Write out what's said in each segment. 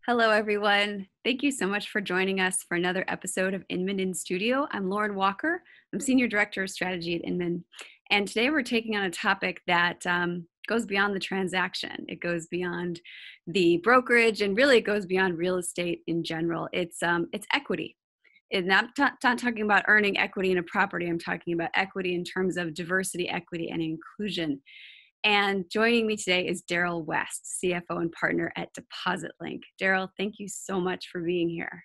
Hello, everyone. Thank you so much for joining us for another episode of Inman in Studio. I'm Lauren Walker. I'm Senior Director of Strategy at Inman. And today we're taking on a topic that goes beyond the transaction. It goes beyond the brokerage, and really it goes beyond real estate in general. It's equity. And I'm not talking about earning equity in a property. I'm talking about equity in terms of diversity, equity, and inclusion. And joining me today is Daryl West, CFO and partner at Deposit Link. Daryl, thank you so much for being here.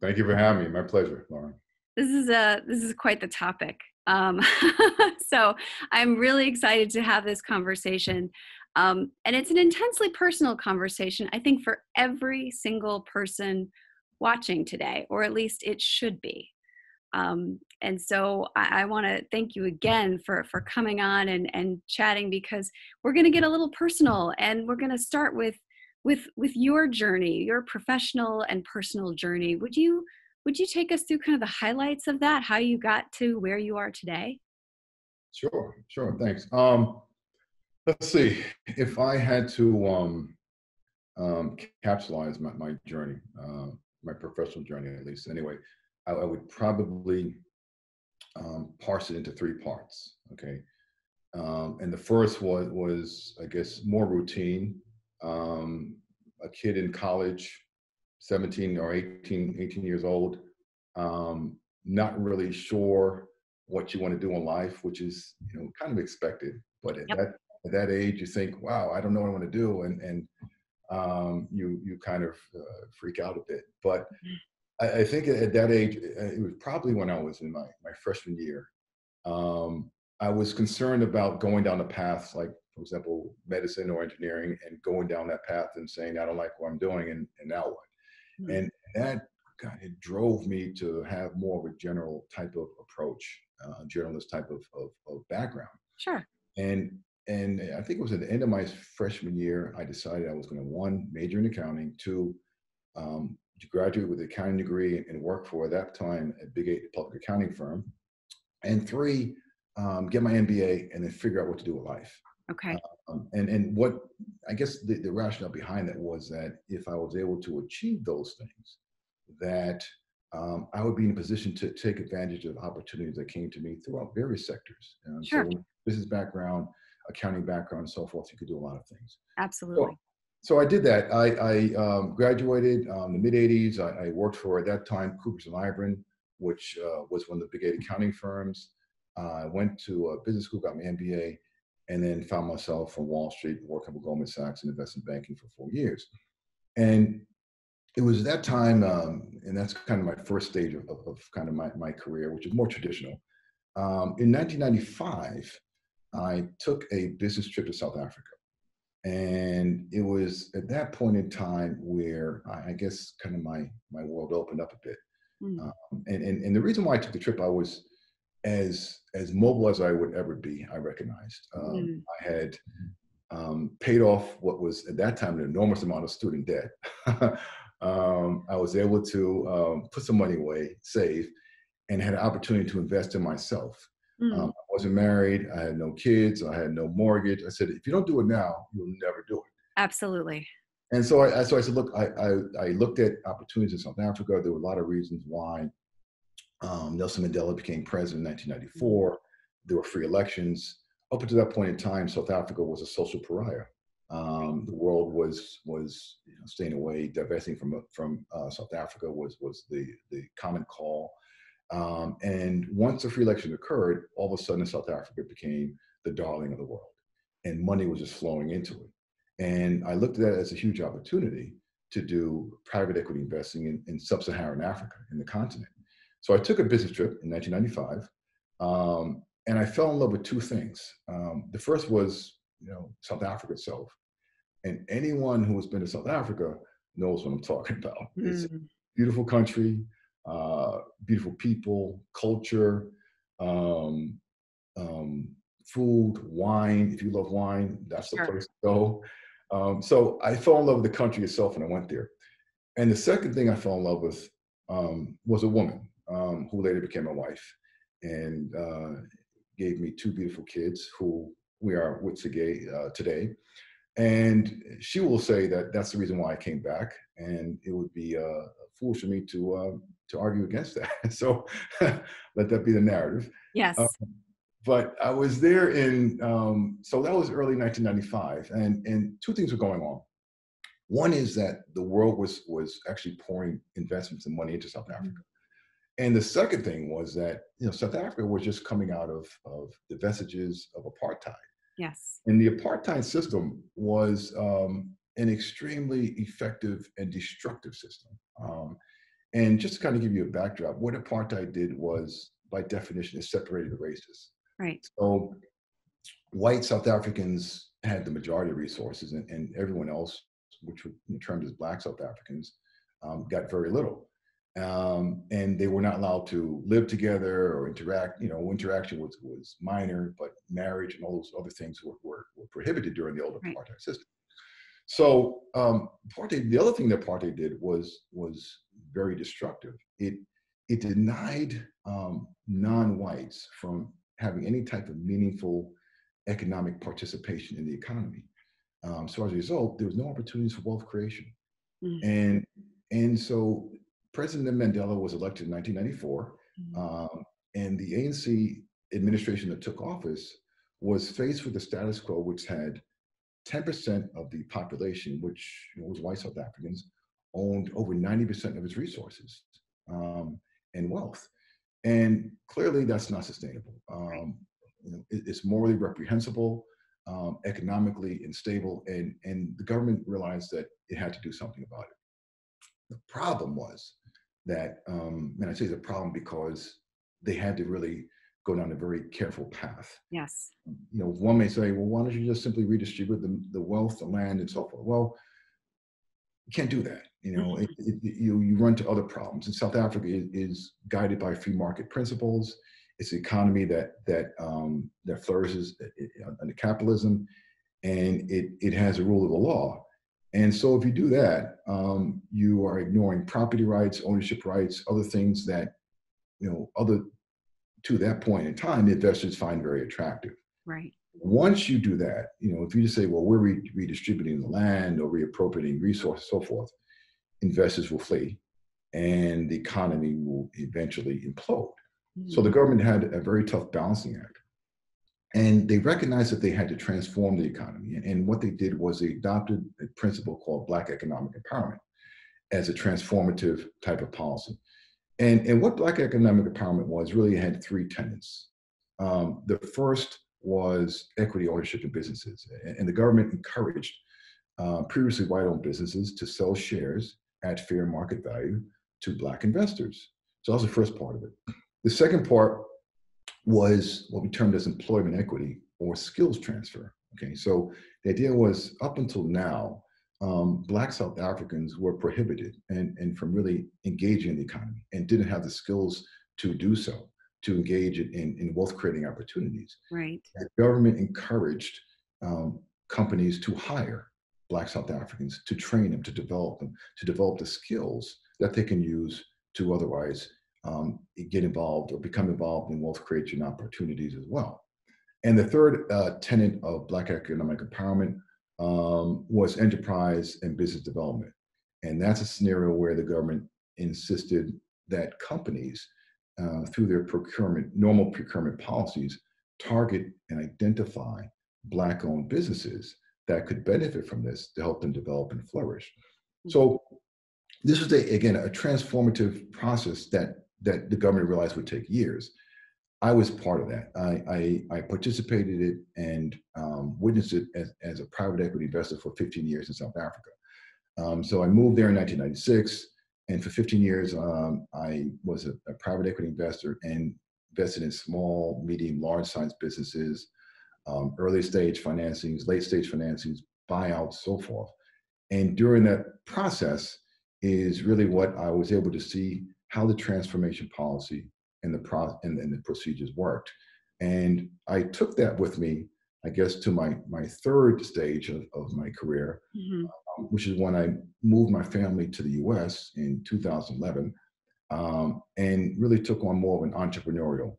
Thank you for having me. My pleasure, Lauren. This is quite the topic. So I'm really excited to have this conversation. And it's an intensely personal conversation, I think, for every single person watching today, or at least it should be. And so I want to thank you again for coming on and chatting, because we're going to get a little personal, and we're going to start with your journey, your professional and personal journey. Would you take us through kind of the highlights of that, how you got to where you are today? Sure. Thanks. Let's see. If I had to capsulize my journey, my professional journey, at least anyway, I would probably parse it into three parts. Okay. And the first was, I guess, more routine. A kid in college, 17 or 18 years old, not really sure what you want to do in life, which is, kind of expected. But Yep. at that age, you think, wow, I don't know what I want to do. And you kind of freak out a bit. But I think at that age, it was probably when I was in my freshman year. I was concerned about going down a path like, for example, medicine or engineering, and going down that path and saying, I don't like what I'm doing, and now what? Hmm. And that kind of drove me to have more of a general type of approach, journalist type of background. Sure. And and I think it was at the end of my freshman year, I decided I was going to, one, major in accounting, two, to graduate with an accounting degree and work for, at that time, a big eight public accounting firm, and three, get my MBA and then figure out what to do with life. Okay. And what, I guess, the rationale behind that was that if I was able to achieve those things, that I would be in a position to take advantage of opportunities that came to me throughout various sectors. Sure. So business background, accounting background, and so forth, you could do a lot of things. So, Absolutely. so I did that. I graduated in the mid 80s. I worked for, at that time, Coopers and Lybrand, which was one of the big eight accounting firms. I went to a business school, got my MBA, and then found myself on Wall Street working with Goldman Sachs in investment banking for 4 years. And it was that time, and that's kind of my first stage of kind of my career, which is more traditional. In 1995, I took a business trip to South Africa. And it was at that point in time where I guess kind of my world opened up a bit. Hmm. Um, and the reason why I took the trip, I was as mobile as I would ever be. I recognized Hmm. I had paid off what was at that time an enormous amount of student debt. I was able to put some money away, save, and had an opportunity to invest in myself. Hmm. I wasn't married. I had no kids. I had no mortgage. I said, if you don't do it now, you'll never do it. Absolutely. And so I said, look, I looked at opportunities in South Africa. There were a lot of reasons why Nelson Mandela became president in Hmm. 1994. There were free elections. Up until that point in time, South Africa was a social pariah. The world was staying away, divesting from South Africa was the common call. And once the free election occurred, all of a sudden South Africa became the darling of the world, and money was just flowing into it. And I looked at that as a huge opportunity to do private equity investing in sub-Saharan Africa, in the continent. So I took a business trip in 1995, and I fell in love with two things. The first was, South Africa itself, and anyone who has been to South Africa knows what I'm talking about. It's a Hmm. beautiful country, beautiful people, culture, um, um, food, wine. If you love wine, that's the Sure. place to go. So I fell in love with the country itself when I went there. And the second thing I fell in love with was a woman who later became my wife, and gave me two beautiful kids who we are with today. And she will say that that's the reason why I came back. and it would be foolish for me to argue against that. So let that be the narrative. Uh, Yes. but I was there in so that was early 1995, and two things were going on. One is that the world was actually pouring investments and money into South Africa. Mhm. And the second thing was that South Africa was just coming out of the vestiges of apartheid, Yes. and the apartheid system was an extremely effective and destructive system. And just to kind of give you a backdrop, what apartheid did was, by definition, it separated the races. Right. So white South Africans had the majority of resources, and everyone else, which were termed as Black South Africans, got very little. And they were not allowed to live together or interact. Interaction was minor, but marriage and all those other things were prohibited during the old Right. apartheid system. So apartheid, the other thing that apartheid did was very destructive. It denied non-whites from having any type of meaningful economic participation in the economy. So as a result, there was no opportunities for wealth creation. Mm. And so President Mandela was elected in 1994, Mhm. and the ANC administration that took office was faced with the status quo, which had 10% of the population, which was white South Africans, owned over 90% of its resources and wealth. And clearly that's not sustainable. It's morally reprehensible, economically unstable, and the government realized that it had to do something about it. The problem was that, and I say it's a problem because they had to really go down a very careful path. Yes. One may say, well, why don't you just simply redistribute the wealth, the land, and so forth? Well, you can't do that. Mhm. You run to other problems. And South Africa is guided by free market principles. It's an economy that flourishes under capitalism, and it has a rule of the law. And so if you do that, you are ignoring property rights, ownership rights, other things that other to that point in time, investors find very attractive. Right. Once you do that, if you just say, well, we're redistributing the land or reappropriating resources, so forth, investors will flee and the economy will eventually implode. So Mhm. the government had a very tough balancing act. And they recognized that they had to transform the economy. And what they did was they adopted a principle called Black economic empowerment as a transformative type of policy. And what Black economic empowerment was really had three tenets. The first was equity ownership in businesses. And the government encouraged previously white-owned businesses to sell shares at fair market value to Black investors. So that was the first part of it. The second part was what we termed as employment equity or skills transfer. Okay, so the idea was up until now, Black South Africans were prohibited and from really engaging in the economy and didn't have the skills to do so, to engage in wealth creating opportunities. Right. The government encouraged companies to hire Black South Africans, to train them, to develop the skills that they can use to otherwise get involved or become involved in wealth creation opportunities as well. And the third tenet of Black economic empowerment was enterprise and business development. And that's a scenario where the government insisted that companies, through their normal procurement policies, target and identify Black-owned businesses that could benefit from this to help them develop and flourish. So this was, again, a transformative process that the government realized would take years. I was part of that. I participated in it and witnessed it as a private equity investor for 15 years in South Africa. So I moved there in 1996, and for 15 years, I was a private equity investor and invested in small, medium, large-sized businesses, early stage financings, late stage financings, buyouts, so forth. And during that process is really what I was able to see how the transformation policy and the procedures worked. And I took that with me, I guess, to my third stage of my career, Mm-hmm. which is when I moved my family to the US in 2011, and really took on more of an entrepreneurial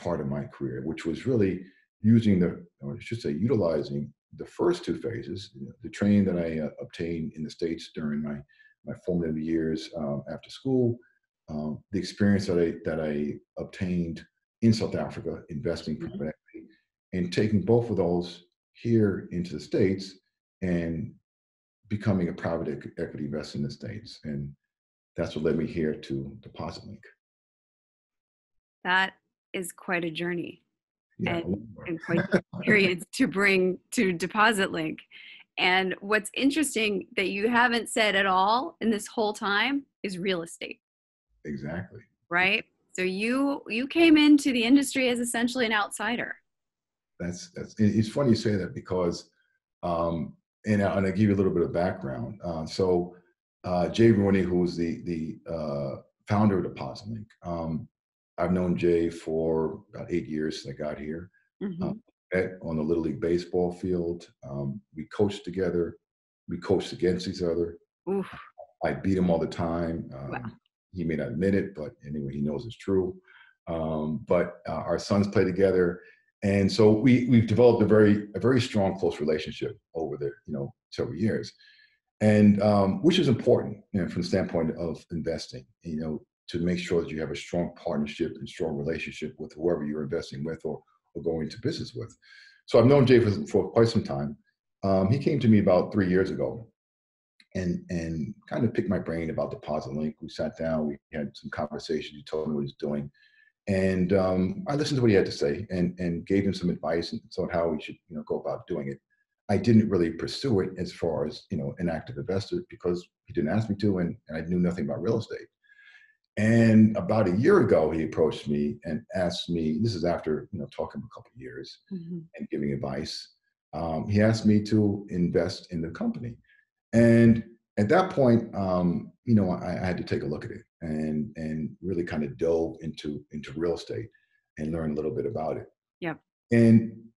part of my career, which was really utilizing the first two phases, the training that I obtained in the States during my formative years after school, the experience that I obtained in South Africa, investing Mhm. private equity, and taking both of those here into the States and becoming a private equity investor in the States. And that's what led me here to Deposit Link. That is quite a journey Yeah. and quite the experience to bring to Deposit Link. And what's interesting that you haven't said at all in this whole time is real estate, Exactly. right? So you came into the industry as essentially an outsider. It's funny you say that because, and I give you a little bit of background. Jay Rooney, who's the founder of Deposit Link, I've known Jay for about 8 years since I got here. Uh, Hmm. Met on the Little League baseball field. We coached together. We coached against each other. Oof. I beat him all the time. Wow. He may not admit it, but anyway, he knows it's true. But our sons play together, and so we've developed a very strong, close relationship over the several years, and which is important, from the standpoint of investing. To make sure that you have a strong partnership and strong relationship with whoever you're investing with or going into business with. So I've known Jay for quite some time. He came to me about 3 years ago and kind of picked my brain about Deposit Link. We sat down, we had some conversations. He told me what he's doing, and I listened to what he had to say and gave him some advice and on how we should go about doing it. I didn't really pursue it as far as an active investor because he didn't ask me to, and I knew nothing about real estate. And about a year ago, he approached me and asked me. This is after talking for a couple of years Hmm. and giving advice. He asked me to invest in the company. And at that point, I had to take a look at it and really kind of dove into real estate and learn a little bit about it. Yep. And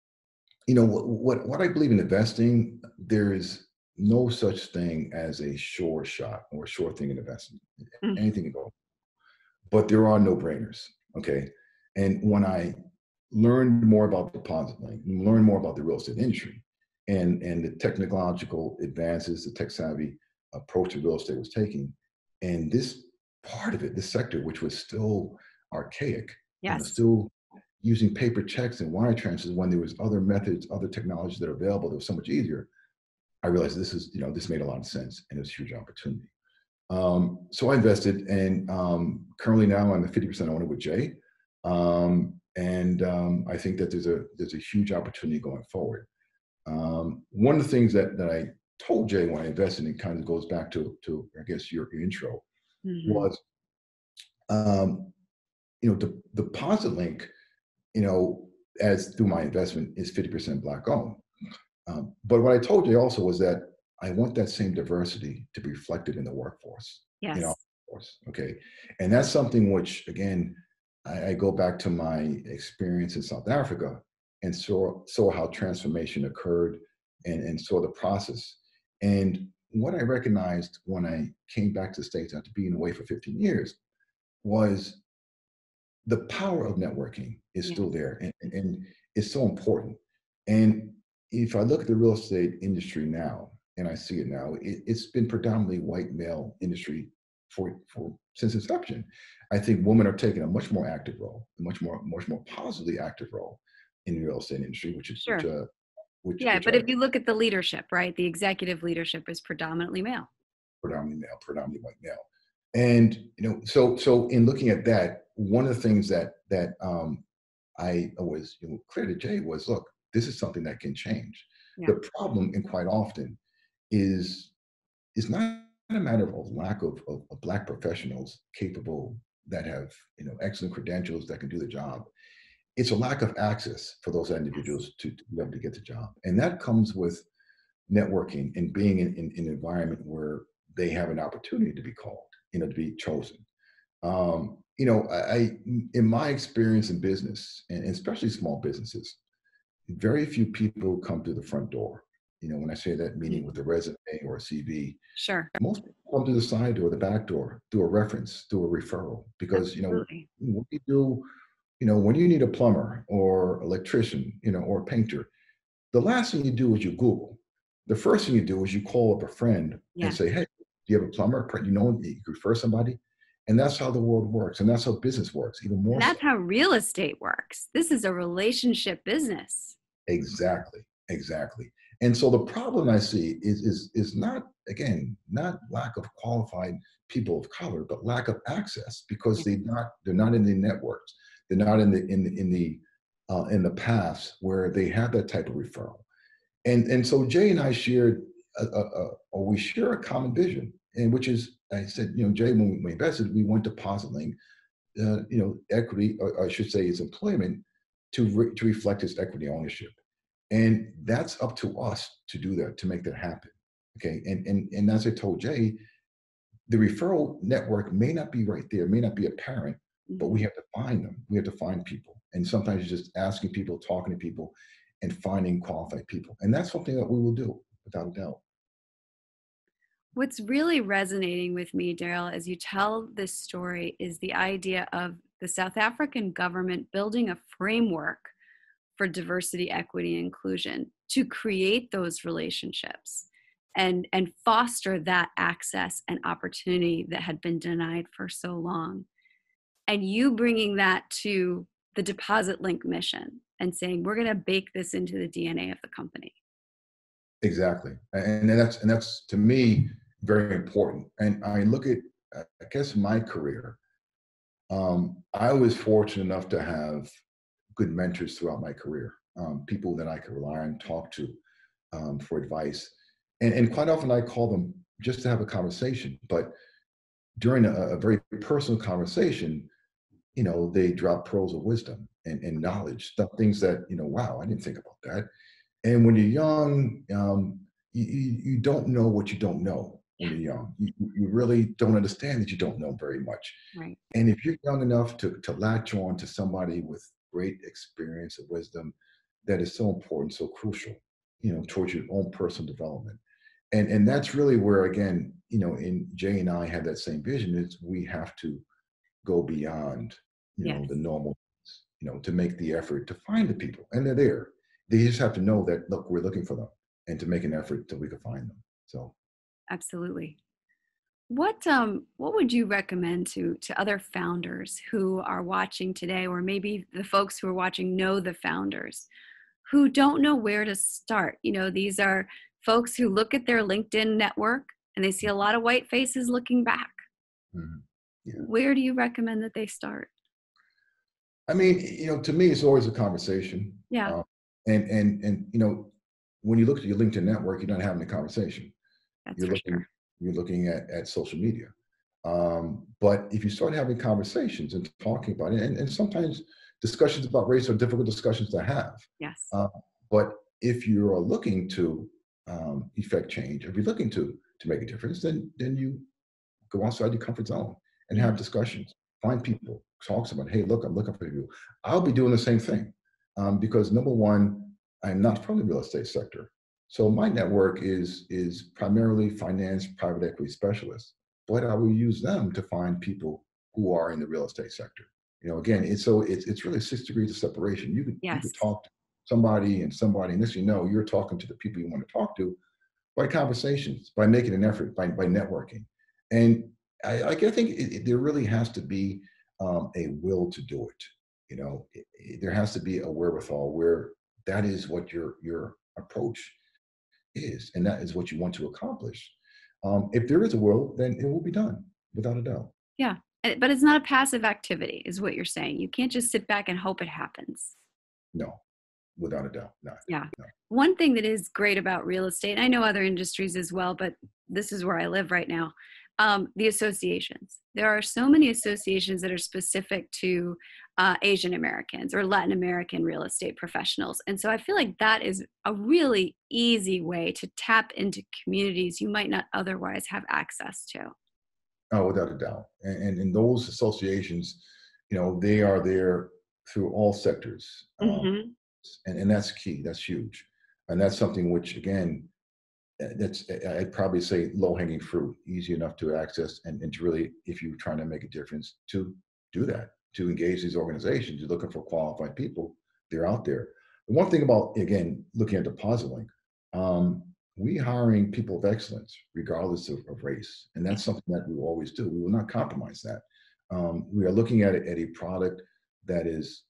what I believe in investing, there is no such thing as a sure shot or a sure thing in investing. Mm. Anything can go, but there are no brainers. Okay, and when I learned more about Deposit Link, learned more about the real estate industry, and the technological advances, the tech savvy approach to real estate was taking, and this part of it, this sector, which was still archaic, Yes. still using paper checks and wire transfers when there was other methods, other technologies that are available that was so much easier. I realized this made a lot of sense and it was a huge opportunity. So I invested, and currently now I'm a 50% owner with Jay, and I think that there's a huge opportunity going forward. One of the things that I told Jay when I invested, and it kind of goes back to I guess your intro, Hmm. was the Deposit Link, as through my investment is 50% Black owned. But what I told you also was that I want that same diversity to be reflected in the workforce, Yes. workforce. Okay. And that's something which, again, I go back to my experience in South Africa and saw how transformation occurred and saw the process. And what I recognized when I came back to the States after being away for 15 years was the power of networking is Yeah. still there and it's so important. And if I look at the real estate industry now, and I see it now, it's been predominantly white male industry for since inception. I think women are taking a much more active role, a much more positively active role in the real estate industry, which is Sure. Yeah, which but I if you look at the leadership, right, the executive leadership is predominantly male. predominantly male, predominantly white male. And so in looking at that, one of the things that I was clear to Jay was, look, this is something that can change. Yeah. The problem, and quite often, is not a matter of lack of Black professionals capable that have excellent credentials that can do the job. It's a lack of access for those Yes. individuals to be able to get the job, and that comes with networking and being in an environment where they have an opportunity to be called, to be chosen. In my experience in business, and especially small businesses, very few people come through the front door. When I say that, meaning with Mhm. a resume or a CV, Sure. most people come through the side door, the back door, through a reference, through a referral, because Absolutely. when you do, when you need a plumber or electrician, or a painter, The last thing you do is you Google. The first thing you do is you call up a friend and Yes. say, hey, do you have a plumber? You know, you can refer somebody. And that's how the world works. And that's how business works, even more And so. that's how real estate works. This is a relationship business. Exactly, exactly. And so the problem I see is not, again, not lack of qualified people of color, but lack of access because Yeah. they're not in the networks. They're not in the paths where they have that type of referral. And so Jay and I shared or we share a common vision, and which is I said, Jay, when we invested, we went to PositLink, equity, or I should say, its employment to reflect its equity ownership. And that's up to us to do that, to make that happen. Okay. And as I told Jay, the referral network may not be right there, may not be apparent, but we Mhm. have to find them. We have to find people. And sometimes it's just asking people, talking to people, and finding qualified people. And that's something that we will do without a doubt. What's really resonating with me, Daryl, as you tell this story, is the idea of the South African government building a framework for diversity, equity, and inclusion to create those relationships and foster that access and opportunity that had been denied for so long. And you bringing that to the Deposit Link mission and saying, we're going to bake this into the DNA of the company. Exactly. And that's to me very important. And I look at, I guess, my career. I was fortunate enough to have good mentors throughout my career, people that I could rely on, talk to for advice. And quite often I call them just to have a conversation. But during a very personal conversation, they drop pearls of wisdom and knowledge, stuff, things that, wow, I didn't think about that. And when you're young, you don't know what you don't know when Yeah, you're young. You really don't understand that you don't know very much. right. And if you're young enough to latch on to somebody with great experience and wisdom, that is so important, so crucial, towards your own personal development. And that's really where, again, in Jay and I had that same vision is we have to go beyond, Yes, the normal, to make the effort to find the people. And they're there. They just have to know that, look, we're looking for them and to make an effort till we can find them. So absolutely. What would you recommend to other founders who are watching today, or maybe the folks who are watching know the founders who don't know where to start? These are folks who look at their LinkedIn network and they see a lot of white faces looking back. mhm. Yeah. Where do you recommend that they start? I mean, to me, it's always a conversation. Yeah, And when you look at your LinkedIn network, you're not having a conversation. that's You're for looking sure. you're looking at social media. But if you start having conversations and talking about it, and sometimes discussions about race are difficult discussions to have. Yes. Uh, but if you are looking to effect change, if you're looking to make a difference, then you go outside your comfort zone and Yeah. have discussions. Find people, talk to someone. Hey, look, I'm looking for you. I'll be doing the same thing because number one, I'm not from the real estate sector, so my network is primarily finance, private equity specialists. But I will use them to find people who are in the real estate sector. Again, it's really 6 degrees of separation. You could Yes. talk to somebody, and this you're talking to the people you want to talk to by conversations, by making an effort, by networking. And I think there really has to be a will to do it. There has to be a wherewithal where that is what your approach is, and that is what you want to accomplish. If there is a will, then it will be done without a doubt. Yeah. But it's not a passive activity, is what you're saying. You can't just sit back and hope it happens. No, without a doubt, not. Yeah. No. One thing that is great about real estate, and I know other industries as well, but this is where I live right now, the associations. There are so many associations that are specific to Asian Americans or Latin American real estate professionals. And so I feel like that is a really easy way to tap into communities you might not otherwise have access to. Oh, without a doubt. And those associations, they are there through all sectors. Hmm. And that's key. That's huge. And that's something which, again, that's, I'd probably say, low hanging fruit, easy enough to access and to really, if you're trying to make a difference, to do that, to engage these organizations. You're looking for qualified people, they're out there. one thing about, again, looking at DepositLink, um, we hiring people of excellence, regardless of race. And that's something that we will always do. We will not compromise that. We are looking at a product that has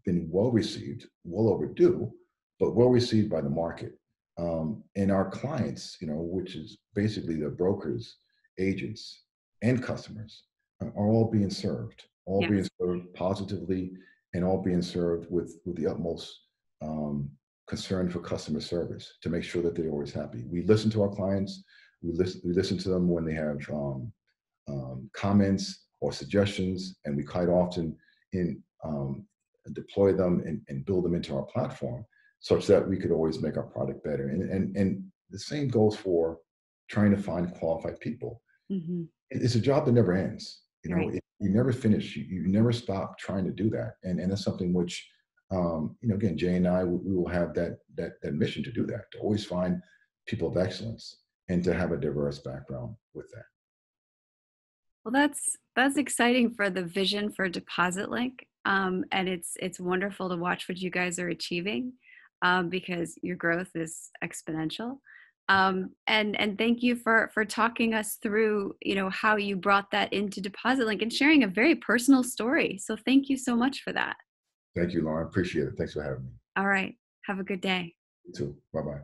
been well received, well overdue, but well received by the market. And our clients, which is basically the brokers, agents, and customers, are all being Yes. served positively, and all being served with the utmost um, concern for customer service to make sure that they're always happy. We listen to our clients. We listen to them when they have comments or suggestions, and we quite often in deploy them and build them into our platform such that we could always make our product better. And the same goes for trying to find qualified people. Hmm. It's a job that never ends. Right. You never finish. You never stop trying to do that. And that's something which, again, Jay and I, we will have that mission to do that, to always find people of excellence and to have a diverse background with that. Well, that's exciting for the vision for DepositLink, and it's wonderful to watch what you guys are achieving, because your growth is exponential. And thank you for talking us through, how you brought that into DepositLink and sharing a very personal story. So thank you so much for that. Thank you, Lauren. Appreciate it. Thanks for having me. All right, have a good day. You too. Bye bye.